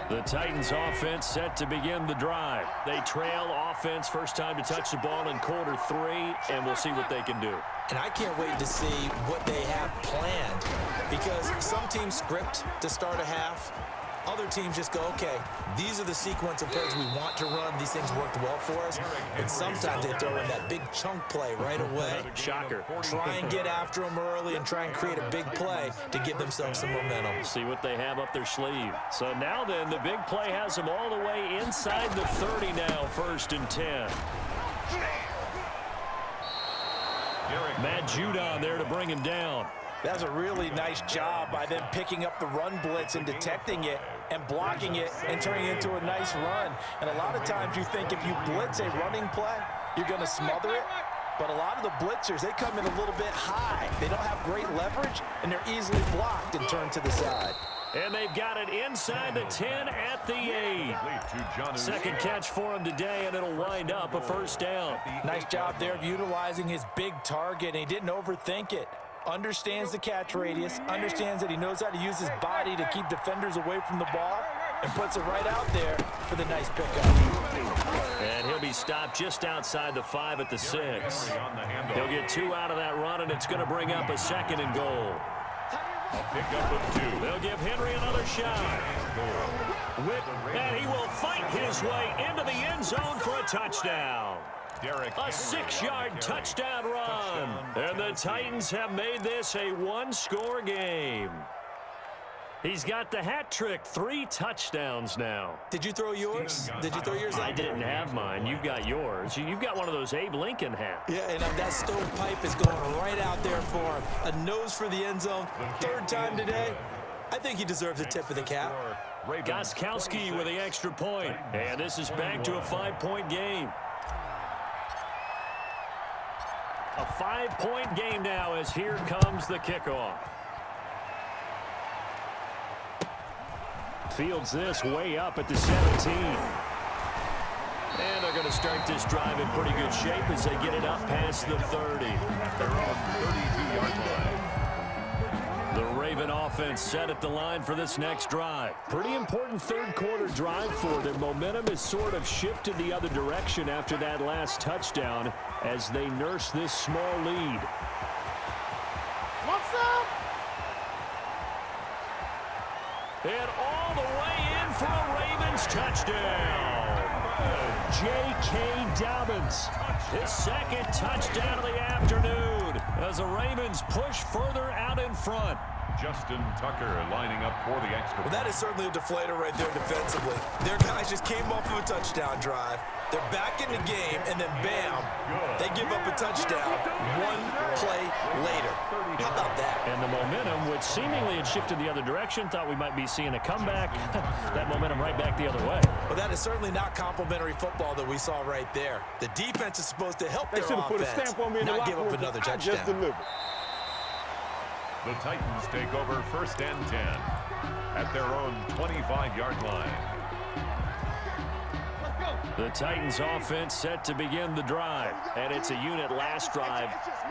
The Titans offense set to begin the drive. They trail offense first time to touch the ball in quarter 3, and we'll see what they can do. And I can't wait to see what they have planned, because some teams script to start a half. Other teams just go, okay, these are the sequence of plays we want to run. These things worked well for us. And sometimes they throw in that big chunk play right away. Shocker. Try and get after them early and try and create a big play to give themselves some momentum. See what they have up their sleeve. So now then, the big play has them all the way inside the 30 now, 1st and 10. Matt Judon there to bring him down. That's a really nice job by them picking up the run blitz and detecting it and blocking it and turning it into a nice run. And a lot of times you think if you blitz a running play, you're going to smother it. But a lot of the blitzers, they come in a little bit high. They don't have great leverage, and they're easily blocked and turned to the side. And they've got it inside the 10 at the 8. Second catch for him today, and it'll wind up a 1st down. Nice job there of utilizing his big target, and he didn't overthink it. Understands the catch radius, understands that he knows how to use his body to keep defenders away from the ball, and puts it right out there for the nice pickup. And he'll be stopped just outside the 5 at the 6. He'll get 2 out of that run, and it's going to bring up a 2nd and goal. A pickup of 2. They'll give Henry another shot. And he will fight his way into the end zone for a touchdown. A 6-yard touchdown run. And the Titans have made this a 1-score game. He's got the hat trick, 3 touchdowns now. Did you throw yours? Did you throw yours out? I didn't have mine. You've got yours. You've got one of those Abe Lincoln hats. Yeah, and that stovepipe is going right out there for him. A nose for the end zone. 3rd time today. I think he deserves a tip of the cap. Gostkowski with the extra point. And this is back to a 5-point game. A 5-point game now as here comes the kickoff. Fields this way up at the 17. And they're going to start this drive in pretty good shape as they get it up past the 30. At their own 32-yard line. The Raven offense set at the line for this next drive. Pretty important 3rd quarter drive for them. Momentum has sort of shifted the other direction after that last touchdown as they nurse this small lead. What's up? And all the way in for a Ravens touchdown. J.K. Dobbins, his 2nd touchdown of the afternoon as the Ravens push further out in front. Justin Tucker lining up for the extra. Well, that is certainly a deflator right there defensively. Their guys just came off of a touchdown drive. They're back in the game, and then bam, they give up a touchdown 1 play later. How about that? And the momentum, which seemingly had shifted the other direction, thought we might be seeing a comeback. That momentum right back the other way. Well, that is certainly not complimentary football that we saw right there. The defense is supposed to help their offense, not give up another touchdown. The Titans take over 1st and 10 at their own 25-yard line. The Titans offense set to begin the drive. And it's a unit last drive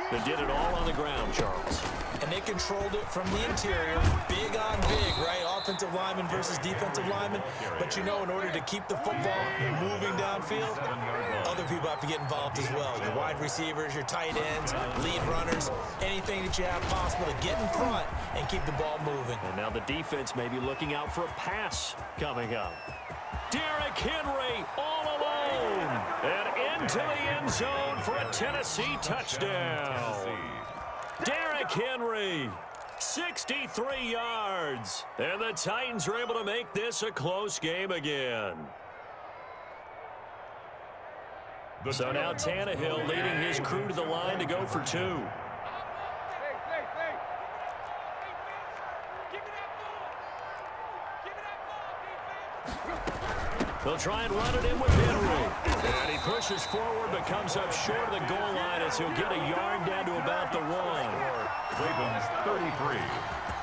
that did it all on the ground, Charles. And they controlled it from the interior. Big on big, right? Offensive lineman versus defensive lineman. But you know, in order to keep the football moving downfield, other people have to get involved as well. Your wide receivers, your tight ends, lead runners, anything that you have possible to get in front and keep the ball moving. And now the defense may be looking out for a pass coming up. Derrick Henry all alone and into the end zone for a Tennessee touchdown. Derrick Henry, 63 yards. And the Titans are able to make this a close game again. So now Tannehill leading his crew to the line to go for 2. They'll try and run it in with Henry. And he pushes forward but comes up short of the goal line as he'll get a yard down to about the 1. Ravens 33,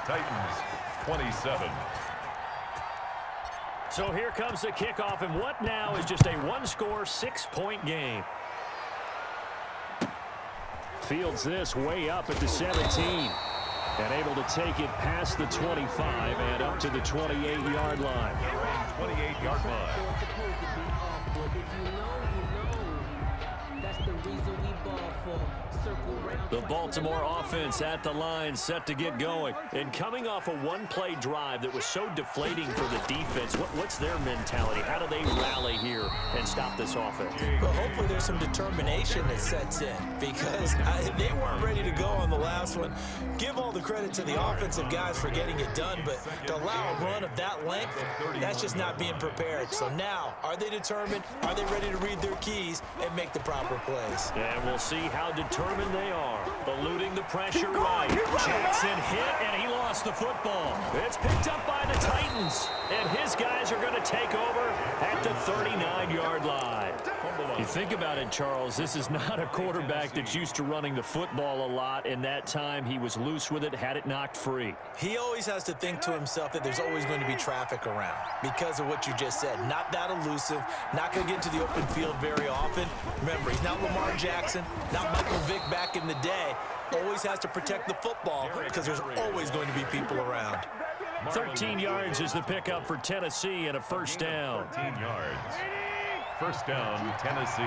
Titans 27. So here comes the kickoff, and what now is just a 1-score, 6-point game. Fields this way up at the 17. And able to take it past the 25 and up to the 28-yard line. 28-yard line. The Baltimore offense at the line, set to get going. And coming off a one-play drive that was so deflating for the defense, what's their mentality? How do they rally here and stop this offense? Well, hopefully there's some determination that sets in, because they weren't ready to go on the last one. Give all the credit to the offensive guys for getting it done, but to allow a run of that length, that's just not being prepared. So now, are they determined? Are they ready to read their keys and make the proper plays? And we'll see how determined they are. Eluding the pressure right. Jackson hit, and he lost the football. It's picked up by the Titans, and his guys are going to take over at the 39-yard line. You think about it, Charles, this is not a quarterback that's used to running the football a lot, and that time he was loose with it, had it knocked free. He always has to think to himself that there's always going to be traffic around because of what you just said. Not that elusive, not going to get into the open field very often. Remember, he's not Lamar Jackson, not Michael Vick back in the day. Always has to protect the football because there's always going to be people around. 13 yards is the pickup for Tennessee and a first down. 13 yards. First down, Tennessee.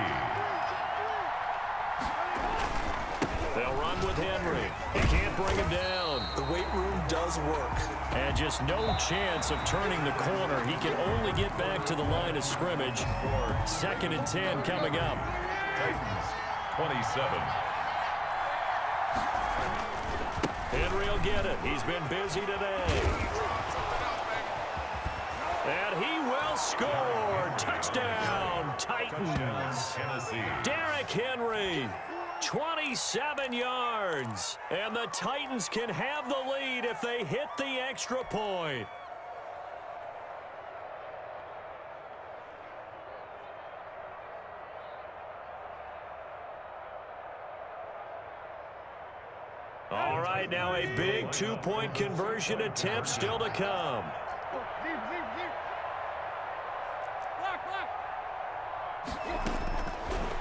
They'll run with Henry. He can't bring him down. The weight room does work. And just no chance of turning the corner. He can only get back to the line of scrimmage. 2nd and 10 coming up. Titans, 27. Henry will get it. He's been busy today. And he will score. Touchdown, Titans. Tennessee. Derrick Henry, 27 yards. And the Titans can have the lead if they hit the extra point. All right, now a big two-point conversion attempt still to come.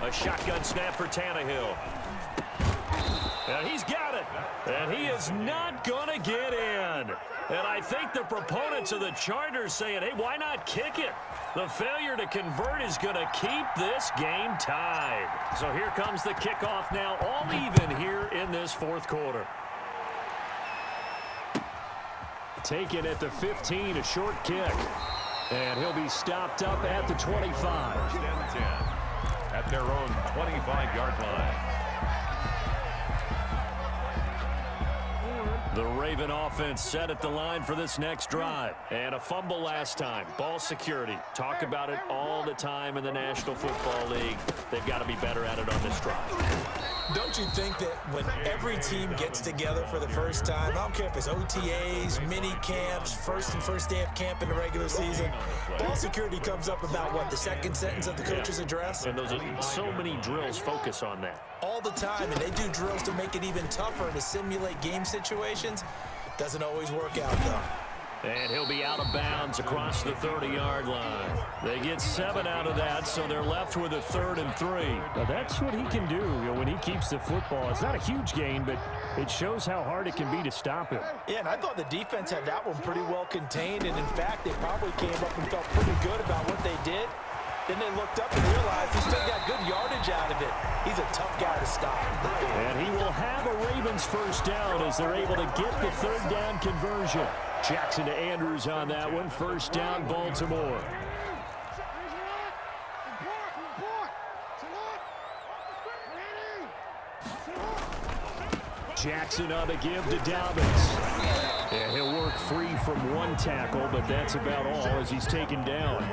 A shotgun snap for Tannehill. And he's got it. And he is not going to get in. And I think the proponents of the Chargers saying, hey, why not kick it? The failure to convert is going to keep this game tied. So here comes the kickoff now, all even here in this fourth quarter. Taken at the 15, a short kick. And he'll be stopped up at the 25. First and 10 at their own 25-yard line. The Raven offense set at the line for this next drive. And a fumble last time. Ball security. Talk about it all the time in the National Football League. They've got to be better at it on this drive. Don't you think that when every team gets together for the first time, I don't care if it's OTAs, mini camps, first day of camp in the regular season, ball security comes up about, what, the second sentence of the coach's address? And those are so many drills focus on that. All the time, and they do drills to make it even tougher to simulate game situations. Doesn't always work out, though. And he'll be out of bounds across the 30-yard line. They get 7 out of that, so they're left with a 3rd and 3. Now that's what he can do, when he keeps the football. It's not a huge gain, but it shows how hard it can be to stop him. Yeah, and I thought the defense had that one pretty well contained, and in fact, they probably came up and felt pretty good about what they did. Then they looked up and realized he still got good yardage out of it. He's a tough guy to stop. And he will have a Ravens first down as they're able to get the 3rd down conversion. Jackson to Andrews on that one. First down, Baltimore. Jackson on the give to Dobbins. And he'll work free from one tackle, but that's about all as he's taken down.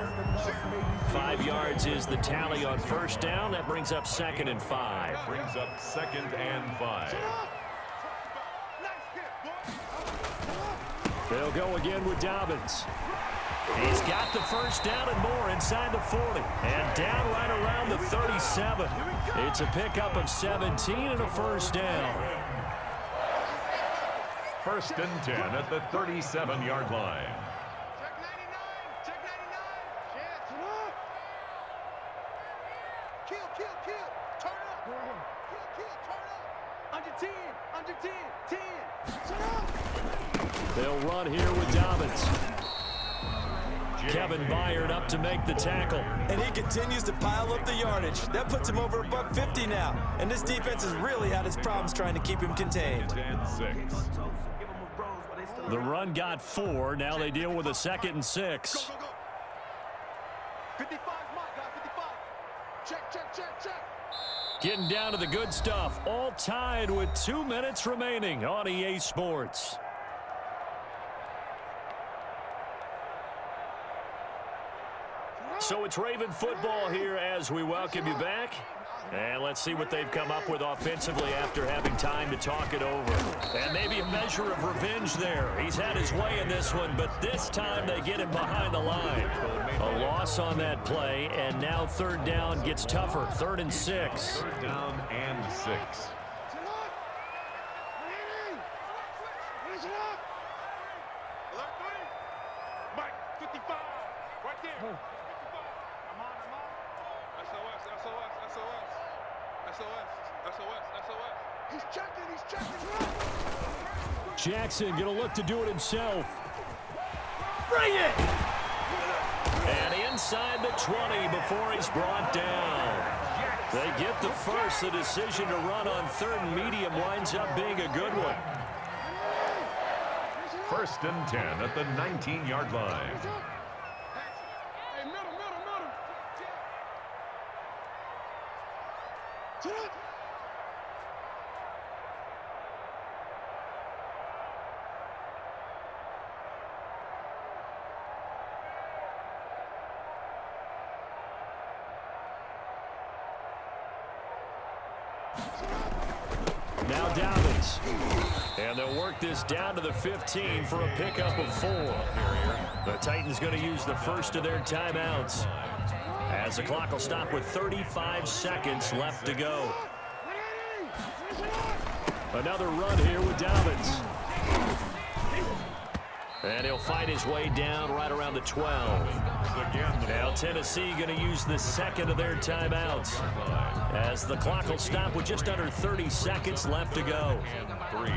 5 yards is the tally on first down. That brings up 2nd and 5. Brings up 2nd and 5. They'll go again with Dobbins. He's got the first down and more inside the 40. And down right around the 37. It's a pickup of 17 and a first down. First and 10 at the 37-yard line. Check 99. Kill. Turn up. Kill, turn up. Under 10. 10. Shut up. They'll run here with Dobbins. Kevin Byard up to make the tackle. And he continues to pile up the yardage. That puts him over $150 now. And this defense has really had its problems trying to keep him contained. And 6. The run got 4. Now they deal with a 2nd and 6. Go, go, go. 55 mark, guys, 55. Check. Getting down to the good stuff. All tied with 2 minutes remaining on EA Sports. So it's Raven football here as we welcome you back. And let's see what they've come up with offensively after having time to talk it over. And maybe a measure of revenge there. He's had his way in this one, but this time they get him behind the line. A loss on that play, and now 3rd down gets tougher. 3rd and 6. 3rd down and 6. Mike, 55. Right there. 55. I'm on. SOS. He's checking. Jackson going to look to do it himself. Bring it! And inside the 20 before he's brought down. They get the first. The decision to run on 3rd and medium winds up being a good one. 1st and 10 at the 19-yard line. Hey, middle. Now Dobbins. And they'll work this down to the 15 for a pickup of 4. The Titans going to use the first of their timeouts, as the clock will stop with 35 seconds left to go. Another run here with Dobbins. And he'll fight his way down right around the 12. Now Tennessee going to use the 2nd of their timeouts, as the clock will stop with just under 30 seconds left to go. 3.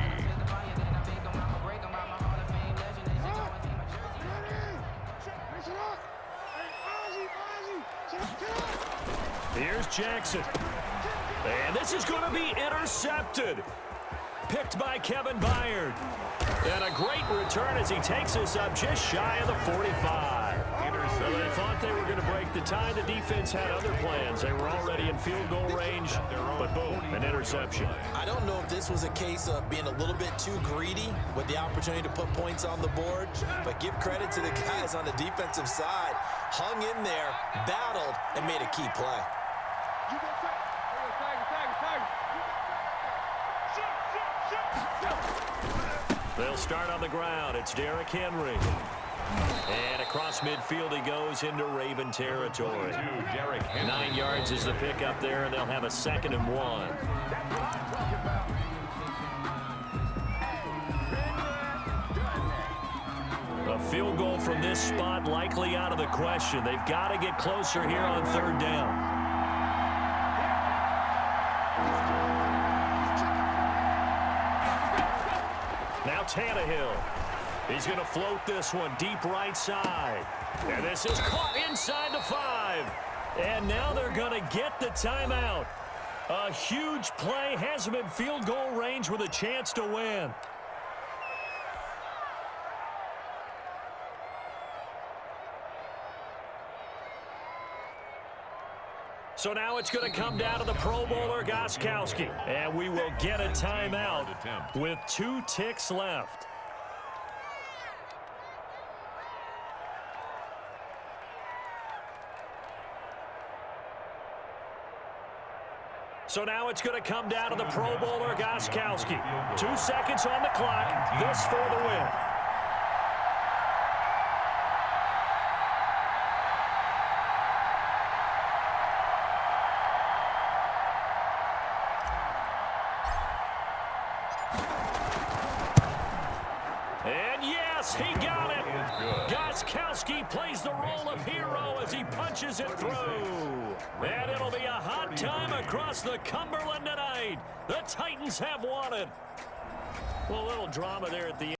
Here's Jackson. And this is going to be intercepted. Picked by Kevin Byard. And a great return as he takes us up just shy of the 45. So they thought they were going to break the tie. The defense had other plans. They were already in field goal range, but boom, an interception. I don't know if this was a case of being a little bit too greedy with the opportunity to put points on the board, but give credit to the guys on the defensive side. Hung in there, battled, and made a key play. You go tag. They'll start on the ground. It's Derrick Henry. And across midfield he goes into Raven territory. 9 yards is the pickup there, and they'll have a 2nd and 1. A field goal from this spot likely out of the question. They've got to get closer here on 3rd down. Now Tannehill. He's going to float this one deep right side. And this is caught inside the 5. And now they're going to get the timeout. A huge play, has him in field goal range with a chance to win. So now it's going to come down to the Pro Bowler, Gostkowski. And we will get a timeout with 2 ticks left. So now it's going to come down to the Pro Bowler, Gostkowski. 2 seconds on the clock. This for the win. And yes, he got it. Gostkowski plays the role of hero as he punches it through. And it'll be a hot time across the Cumberland tonight. The Titans have won it. Well, a little drama there at the end.